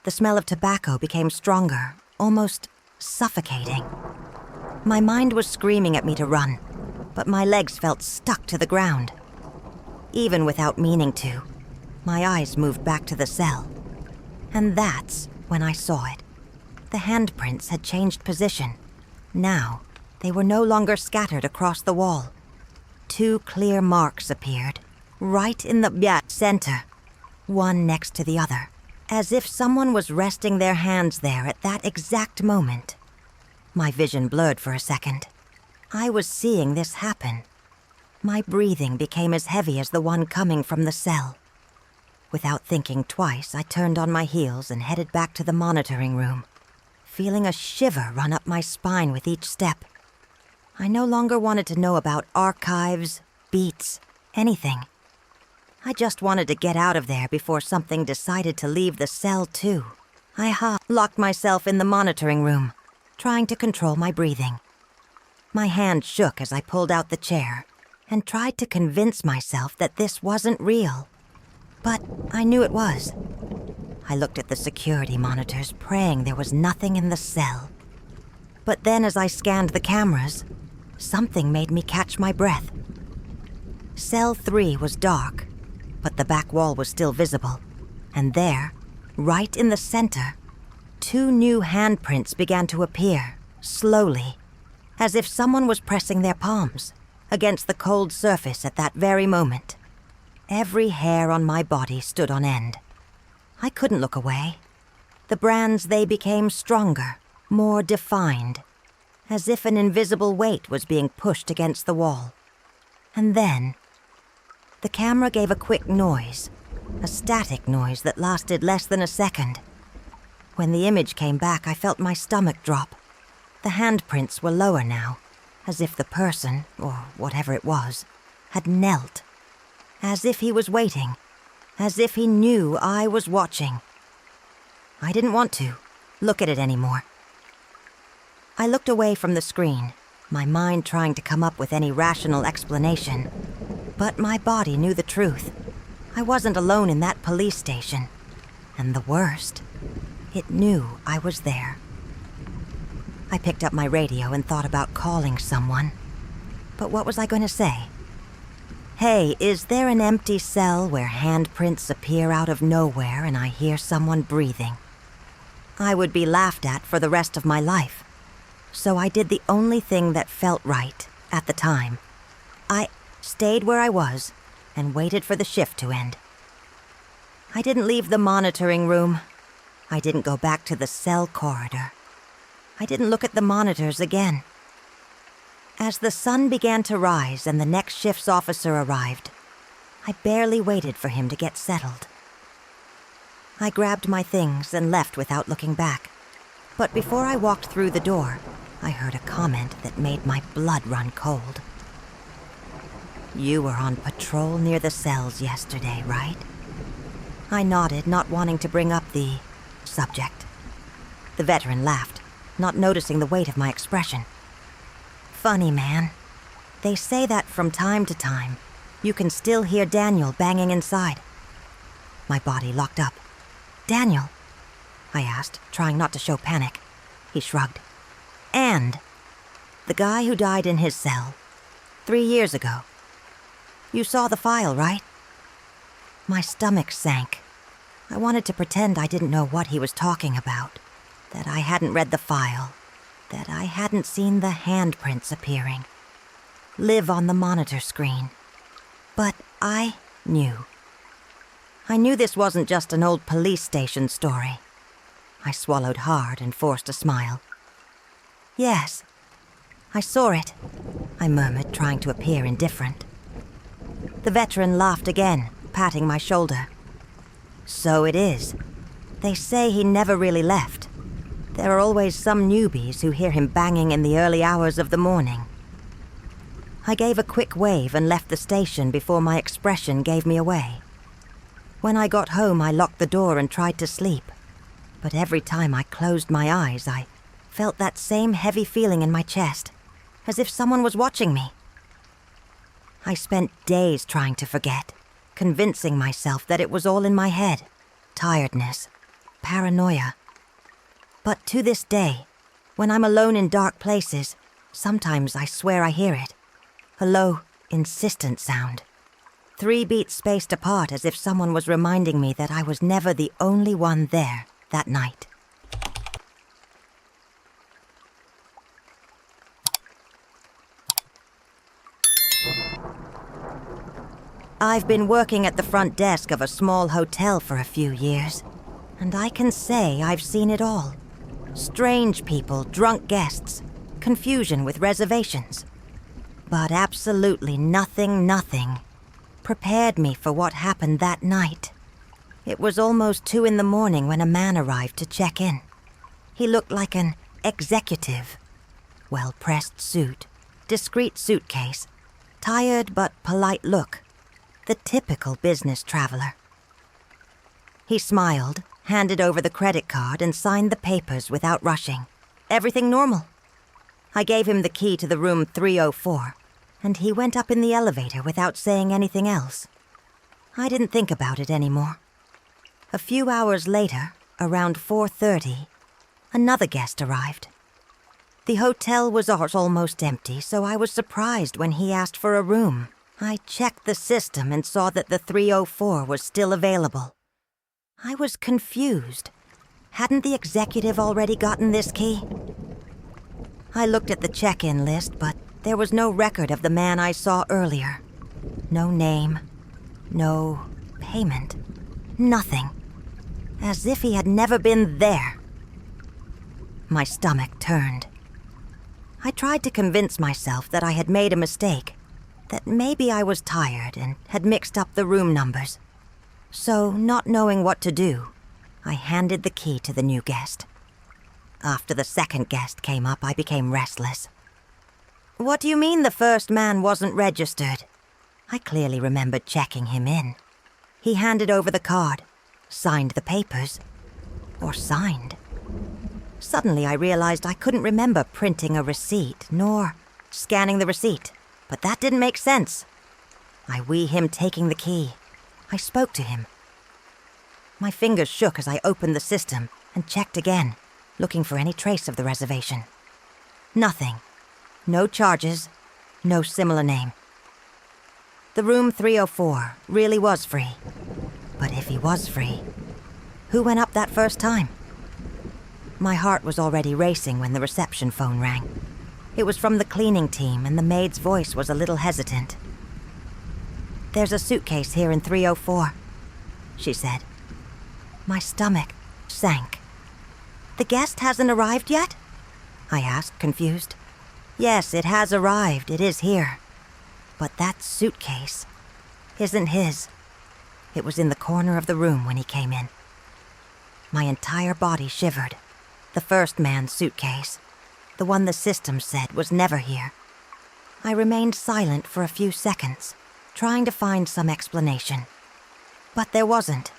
The smell of tobacco became stronger, almost suffocating. My mind was screaming at me to run, but my legs felt stuck to the ground. Even without meaning to, my eyes moved back to the cell. And that's when I saw it. The handprints had changed position. Now, they were no longer scattered across the wall. 2 clear marks appeared, right in the center, one next to the other, as if someone was resting their hands there at that exact moment. My vision blurred for a second. I was seeing this happen. My breathing became as heavy as the one coming from the cell. Without thinking twice, I turned on my heels and headed back to the monitoring room, feeling a shiver run up my spine with each step. I no longer wanted to know about archives, beats, anything. I just wanted to get out of there before something decided to leave the cell too. I locked myself in the monitoring room, trying to control my breathing. My hand shook as I pulled out the chair and tried to convince myself that this wasn't real. But I knew it was. I looked at the security monitors, praying there was nothing in the cell. But then as I scanned the cameras, something made me catch my breath. Cell 3 was dark, but the back wall was still visible. And there, right in the center, 2 new handprints began to appear, slowly, as if someone was pressing their palms against the cold surface at that very moment. Every hair on my body stood on end. I couldn't look away. The brands, they became stronger, more defined, as if an invisible weight was being pushed against the wall. And then, the camera gave a quick noise, a static noise that lasted less than a second. When the image came back, I felt my stomach drop. The handprints were lower now, as if the person, or whatever it was, had knelt. As if he was waiting, as if he knew I was watching. I didn't want to look at it anymore. I looked away from the screen, my mind trying to come up with any rational explanation. But my body knew the truth. I wasn't alone in that police station. And the worst, it knew I was there. I picked up my radio and thought about calling someone. But what was I going to say? Hey, is there an empty cell where handprints appear out of nowhere and I hear someone breathing? I would be laughed at for the rest of my life. So I did the only thing that felt right at the time. I stayed where I was and waited for the shift to end. I didn't leave the monitoring room. I didn't go back to the cell corridor. I didn't look at the monitors again. As the sun began to rise and the next shift's officer arrived, I barely waited for him to get settled. I grabbed my things and left without looking back. But before I walked through the door, I heard a comment that made my blood run cold. You were on patrol near the cells yesterday, right? I nodded, not wanting to bring up the subject. The veteran laughed, not noticing the weight of my expression. funny, man. They say that from time to time, you can still hear Daniel banging inside. My body locked up. Daniel? I asked, trying not to show panic. He shrugged. And the guy who died in his cell 3 years ago. You saw the file, right? My stomach sank. I wanted to pretend I didn't know what he was talking about, that I hadn't read the file, that I hadn't seen the handprints appearing, live on the monitor screen. But I knew. I knew this wasn't just an old police station story. I swallowed hard and forced a smile. Yes, I saw it, I murmured, trying to appear indifferent. The veteran laughed again, patting my shoulder. So it is. They say he never really left. There are always some newbies who hear him banging in the early hours of the morning. I gave a quick wave and left the station before my expression gave me away. When I got home, I locked the door and tried to sleep. But every time I closed my eyes, I felt that same heavy feeling in my chest, as if someone was watching me. I spent days trying to forget, convincing myself that it was all in my head. Tiredness, paranoia. But to this day, when I'm alone in dark places, sometimes I swear I hear it. A low, insistent sound. 3 beats spaced apart, as if someone was reminding me that I was never the only one there that night. I've been working at the front desk of a small hotel for a few years, and I can say I've seen it all. Strange people, drunk guests, confusion with reservations. But absolutely nothing prepared me for what happened that night. It was almost 2 a.m. when a man arrived to check in. He looked like an executive. Well-pressed suit, discreet suitcase, tired but polite look. The typical business traveler. He smiled, handed over the credit card, and signed the papers without rushing. Everything normal. I gave him the key to the room 304, and he went up in the elevator without saying anything else. I didn't think about it anymore. A few hours later, around 4:30, another guest arrived. The hotel was almost empty, so I was surprised when he asked for a room. I checked the system and saw that the 304 was still available. I was confused. Hadn't the executive already gotten this key? I looked at the check-in list, but there was no record of the man I saw earlier. No name, no payment, nothing. As if he had never been there. My stomach turned. I tried to convince myself that I had made a mistake, that maybe I was tired and had mixed up the room numbers. So, not knowing what to do, I handed the key to the new guest. After the second guest came up, I became restless. What do you mean the first man wasn't registered? I clearly remembered checking him in. He handed over the card, signed the papers, or signed. Suddenly I realized I couldn't remember printing a receipt, nor scanning the receipt. But that didn't make sense. I wee him taking the key. I spoke to him. My fingers shook as I opened the system and checked again, looking for any trace of the reservation. Nothing. No charges, no similar name. The room 304 really was free. But if he was free, who went up that first time? My heart was already racing when the reception phone rang. It was from the cleaning team, and the maid's voice was a little hesitant. There's a suitcase here in 304, she said. My stomach sank. The guest hasn't arrived yet? I asked, confused. Yes, it has arrived. It is here. But that suitcase isn't his. It was in the corner of the room when he came in. My entire body shivered. The first man's suitcase. The one the system said was never here. I remained silent for a few seconds, trying to find some explanation. But there wasn't.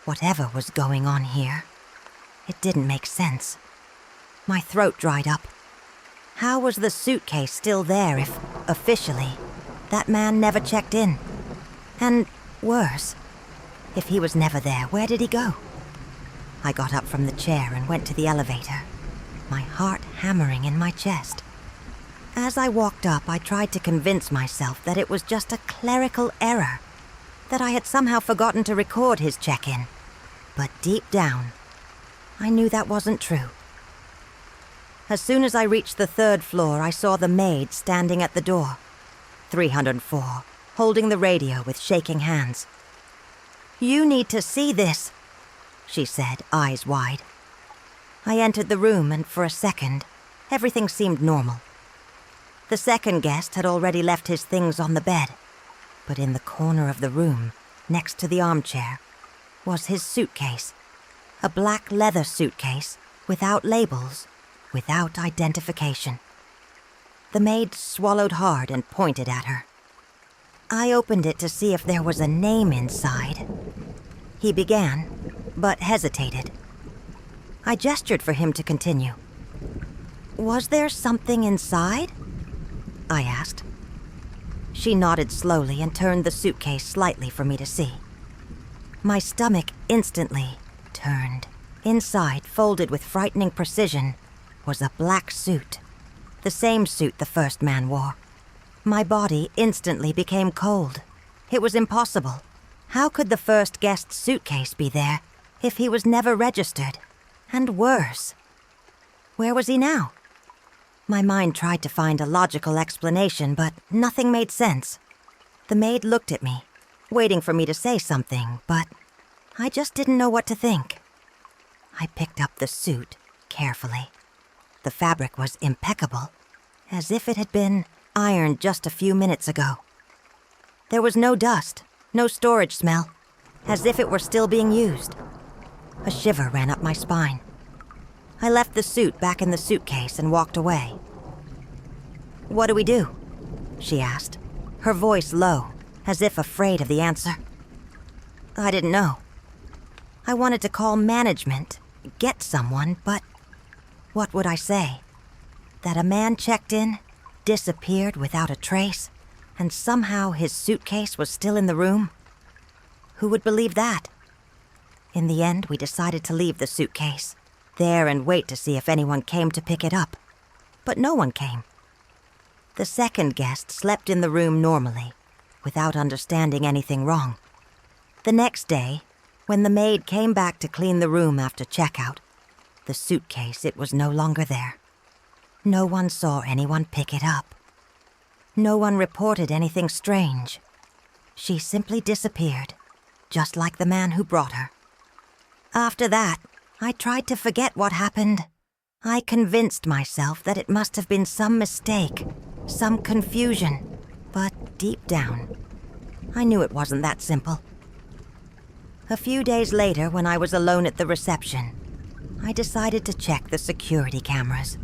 Whatever was going on here, it didn't make sense. My throat dried up. How was the suitcase still there if, officially, that man never checked in? And worse, if he was never there, where did he go? I got up from the chair and went to the elevator, my heart hammering in my chest. As I walked up, I tried to convince myself that it was just a clerical error, that I had somehow forgotten to record his check-in. But deep down, I knew that wasn't true. As soon as I reached the 3rd floor, I saw the maid standing at the door, 304, holding the radio with shaking hands. "You need to see this," she said, eyes wide. I entered the room, and for a second, everything seemed normal. The second guest had already left his things on the bed, but in the corner of the room, next to the armchair, was his suitcase. A black leather suitcase, without labels, without identification. The maid swallowed hard and pointed at her. I opened it to see if there was a name inside. He began, but hesitated. I gestured for him to continue. "Was there something inside?" I asked. She nodded slowly and turned the suitcase slightly for me to see. My stomach instantly turned. Inside, folded with frightening precision, was a black suit, the same suit the first man wore. My body instantly became cold. It was impossible. How could the first guest's suitcase be there if he was never registered? And worse, where was he now? My mind tried to find a logical explanation, but nothing made sense. The maid looked at me, waiting for me to say something, but I just didn't know what to think. I picked up the suit carefully. The fabric was impeccable, as if it had been ironed just a few minutes ago. There was no dust, no storage smell, as if it were still being used. A shiver ran up my spine. I left the suit back in the suitcase and walked away. "What do we do?" she asked, her voice low, as if afraid of the answer. I didn't know. I wanted to call management, get someone, but what would I say? That a man checked in, disappeared without a trace, and somehow his suitcase was still in the room? Who would believe that? In the end, we decided to leave the suitcase there and wait to see if anyone came to pick it up. But no one came. The second guest slept in the room normally, without understanding anything wrong. The next day, when the maid came back to clean the room after checkout, the suitcase, it was no longer there. No one saw anyone pick it up. No one reported anything strange. She simply disappeared, just like the man who brought her. After that, I tried to forget what happened. I convinced myself that it must have been some mistake, some confusion, but deep down, I knew it wasn't that simple. A few days later, when I was alone at the reception, I decided to check the security cameras.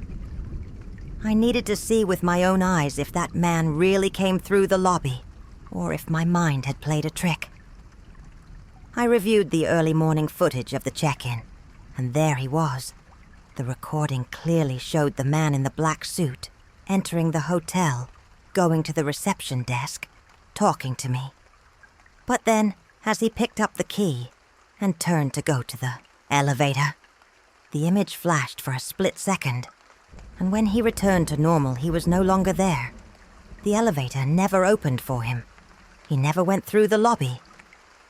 I needed to see with my own eyes if that man really came through the lobby, or if my mind had played a trick. I reviewed the early morning footage of the check-in, and there he was. The recording clearly showed the man in the black suit entering the hotel, going to the reception desk, talking to me. But then, as he picked up the key and turned to go to the elevator, the image flashed for a split second, and when he returned to normal, he was no longer there. The elevator never opened for him. He never went through the lobby.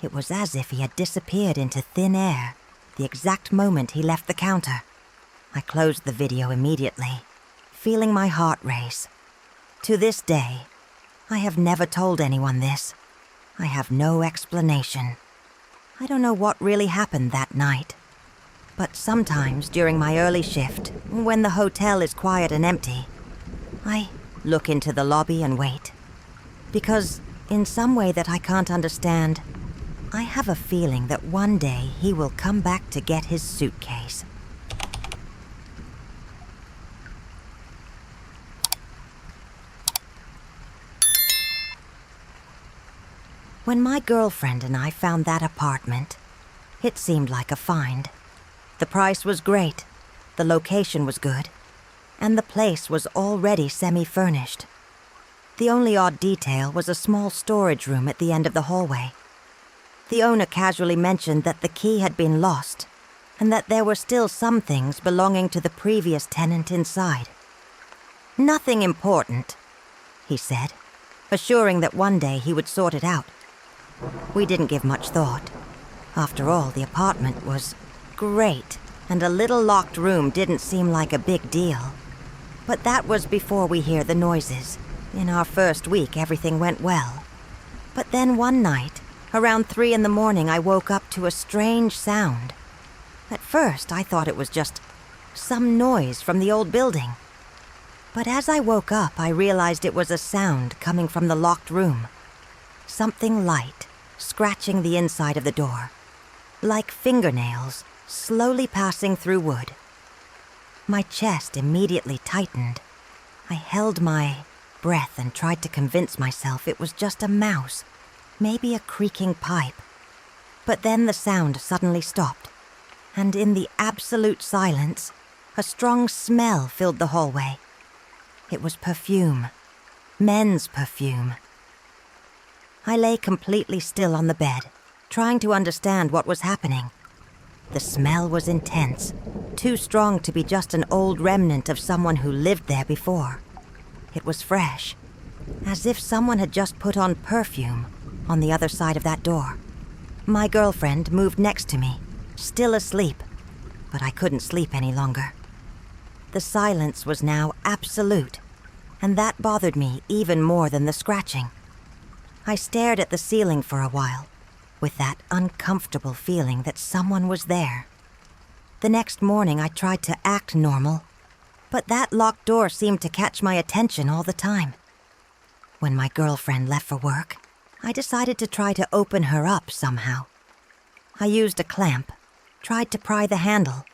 It was as if he had disappeared into thin air the exact moment he left the counter. I closed the video immediately, feeling my heart race. To this day, I have never told anyone this. I have no explanation. I don't know what really happened that night. But sometimes during my early shift, when the hotel is quiet and empty, I look into the lobby and wait. Because, in some way that I can't understand, I have a feeling that one day he will come back to get his suitcase. When my girlfriend and I found that apartment, it seemed like a find. The price was great, the location was good, and the place was already semi-furnished. The only odd detail was a small storage room at the end of the hallway. The owner casually mentioned that the key had been lost, and that there were still some things belonging to the previous tenant inside. "Nothing important," he said, assuring that one day he would sort it out. We didn't give much thought. After all, the apartment was great, and a little locked room didn't seem like a big deal. But that was before we hear the noises. In our first week, everything went well. But then one night, around 3 a.m, I woke up to a strange sound. At first, I thought it was just some noise from the old building. But as I woke up, I realized it was a sound coming from the locked room. Something light, scratching the inside of the door, like fingernails slowly passing through wood. My chest immediately tightened. I held my breath and tried to convince myself it was just a mouse, maybe a creaking pipe. But then the sound suddenly stopped, and in the absolute silence, a strong smell filled the hallway. It was perfume, men's perfume. I lay completely still on the bed, trying to understand what was happening. The smell was intense, too strong to be just an old remnant of someone who lived there before. It was fresh, as if someone had just put on perfume on the other side of that door. My girlfriend moved next to me, still asleep, but I couldn't sleep any longer. The silence was now absolute, and that bothered me even more than the scratching. I stared at the ceiling for a while, with that uncomfortable feeling that someone was there. The next morning I tried to act normal, but that locked door seemed to catch my attention all the time. When my girlfriend left for work, I decided to try to open her up somehow. I used a clamp, tried to pry the handle.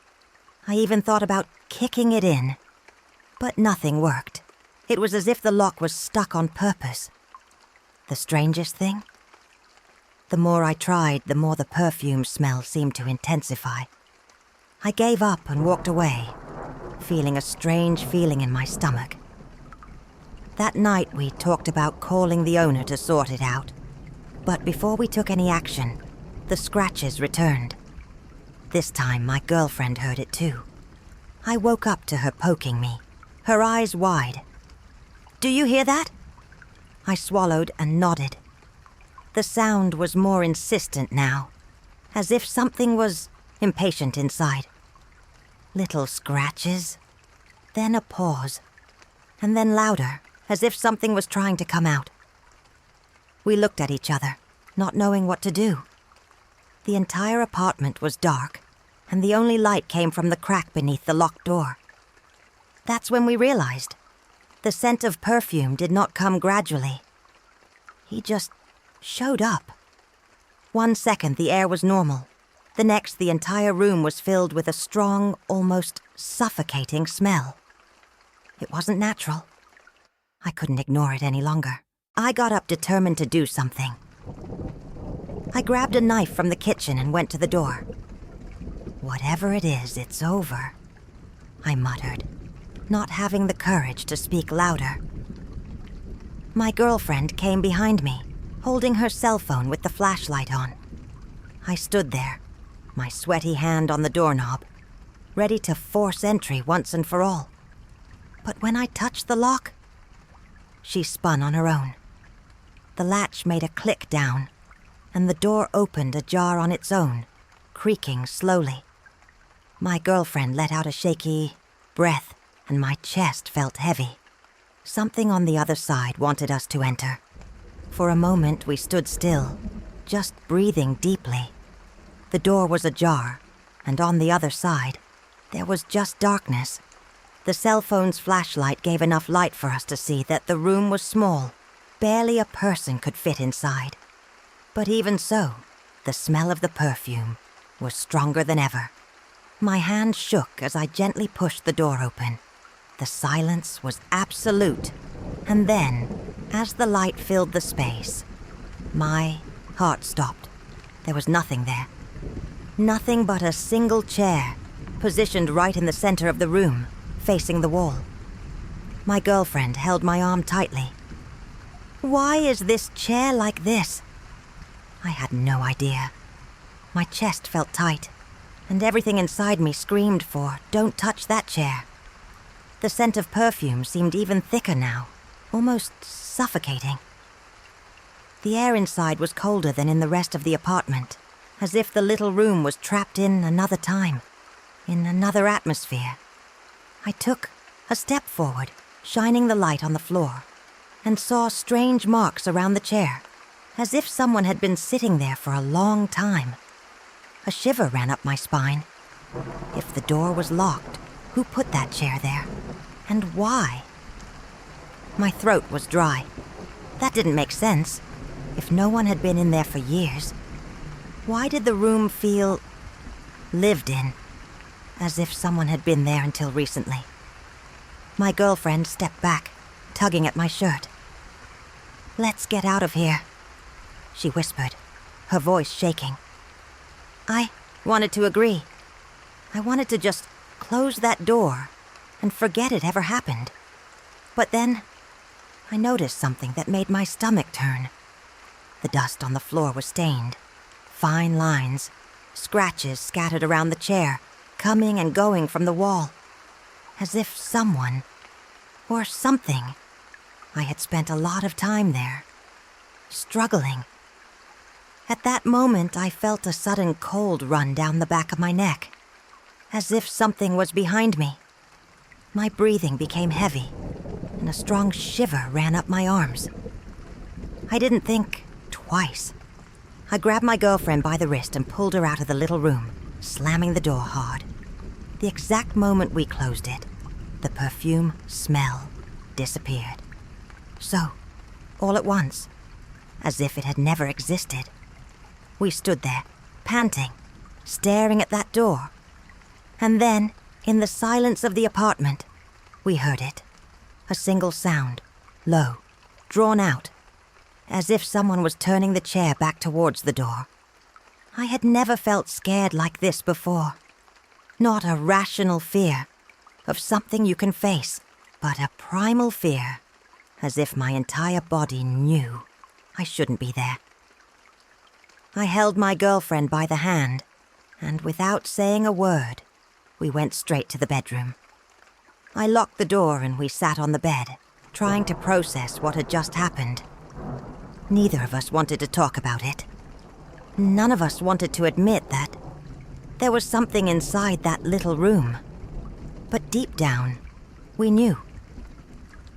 I even thought about kicking it in, but nothing worked. It was as if the lock was stuck on purpose. The strangest thing? The more I tried, the more the perfume smell seemed to intensify. I gave up and walked away, feeling a strange feeling in my stomach. That night we talked about calling the owner to sort it out. But before we took any action, the scratches returned. This time my girlfriend heard it too. I woke up to her poking me, her eyes wide. "Do you hear that?" I swallowed and nodded. The sound was more insistent now, as if something was impatient inside. Little scratches, then a pause, and then louder, as if something was trying to come out. We looked at each other, not knowing what to do. The entire apartment was dark, and the only light came from the crack beneath the locked door. That's when we realized the scent of perfume did not come gradually. He just showed up. 1 second the air was normal. The next the entire room was filled with a strong, almost suffocating smell. It wasn't natural. I couldn't ignore it any longer. I got up determined to do something. I grabbed a knife from the kitchen and went to the door. "Whatever it is, it's over," I muttered, not having the courage to speak louder. My girlfriend came behind me, holding her cell phone with the flashlight on. I stood there, my sweaty hand on the doorknob, ready to force entry once and for all. But when I touched the lock, she spun on her own. The latch made a click down, and the door opened ajar on its own, creaking slowly. My girlfriend let out a shaky breath, and my chest felt heavy. Something on the other side wanted us to enter. For a moment we stood still, just breathing deeply. The door was ajar, and on the other side, there was just darkness. The cell phone's flashlight gave enough light for us to see that the room was small. Barely a person could fit inside. But even so, the smell of the perfume was stronger than ever. My hand shook as I gently pushed the door open. The silence was absolute. And then, as the light filled the space, my heart stopped. There was nothing there. Nothing but a single chair, positioned right in the center of the room, facing the wall. My girlfriend held my arm tightly. Why is this chair like this? I had no idea. My chest felt tight, and everything inside me screamed for, "Don't touch that chair." The scent of perfume seemed even thicker now, almost suffocating. The air inside was colder than in the rest of the apartment, as if the little room was trapped in another time, in another atmosphere. I took a step forward, shining the light on the floor, and saw strange marks around the chair, as if someone had been sitting there for a long time. A shiver ran up my spine. If the door was locked, who put that chair there? And why? My throat was dry. That didn't make sense. If no one had been in there for years, why did the room feel lived in, as if someone had been there until recently? My girlfriend stepped back, tugging at my shirt. "Let's get out of here," she whispered, her voice shaking. I wanted to agree. I wanted to just close that door and forget it ever happened. But then, I noticed something that made my stomach turn. The dust on the floor was stained. Fine lines, scratches scattered around the chair, coming and going from the wall. As if someone, or something, I had spent a lot of time there, struggling. At that moment, I felt a sudden cold run down the back of my neck, as if something was behind me. My breathing became heavy, and a strong shiver ran up my arms. I didn't think twice. I grabbed my girlfriend by the wrist and pulled her out of the little room, slamming the door hard. The exact moment we closed it, the perfume smell disappeared. So, all at once, as if it had never existed, we stood there, panting, staring at that door. And then, in the silence of the apartment, we heard it. A single sound, low, drawn out, as if someone was turning the chair back towards the door. I had never felt scared like this before. Not a rational fear of something you can face, but a primal fear, as if my entire body knew I shouldn't be there. I held my girlfriend by the hand, and without saying a word, we went straight to the bedroom. I locked the door and we sat on the bed, trying to process what had just happened. Neither of us wanted to talk about it. None of us wanted to admit that there was something inside that little room. But deep down, we knew.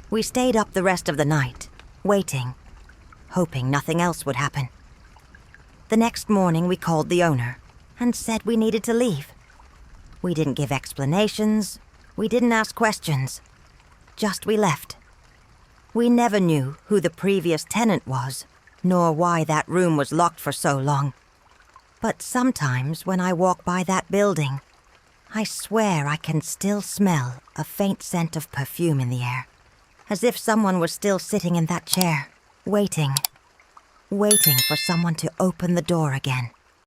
We stayed up the rest of the night, waiting, hoping nothing else would happen. The next morning, we called the owner and said we needed to leave. We didn't give explanations. We didn't ask questions. Just we left. We never knew who the previous tenant was, nor why that room was locked for so long. But sometimes when I walk by that building, I swear I can still smell a faint scent of perfume in the air, as if someone was still sitting in that chair, waiting for someone to open the door again.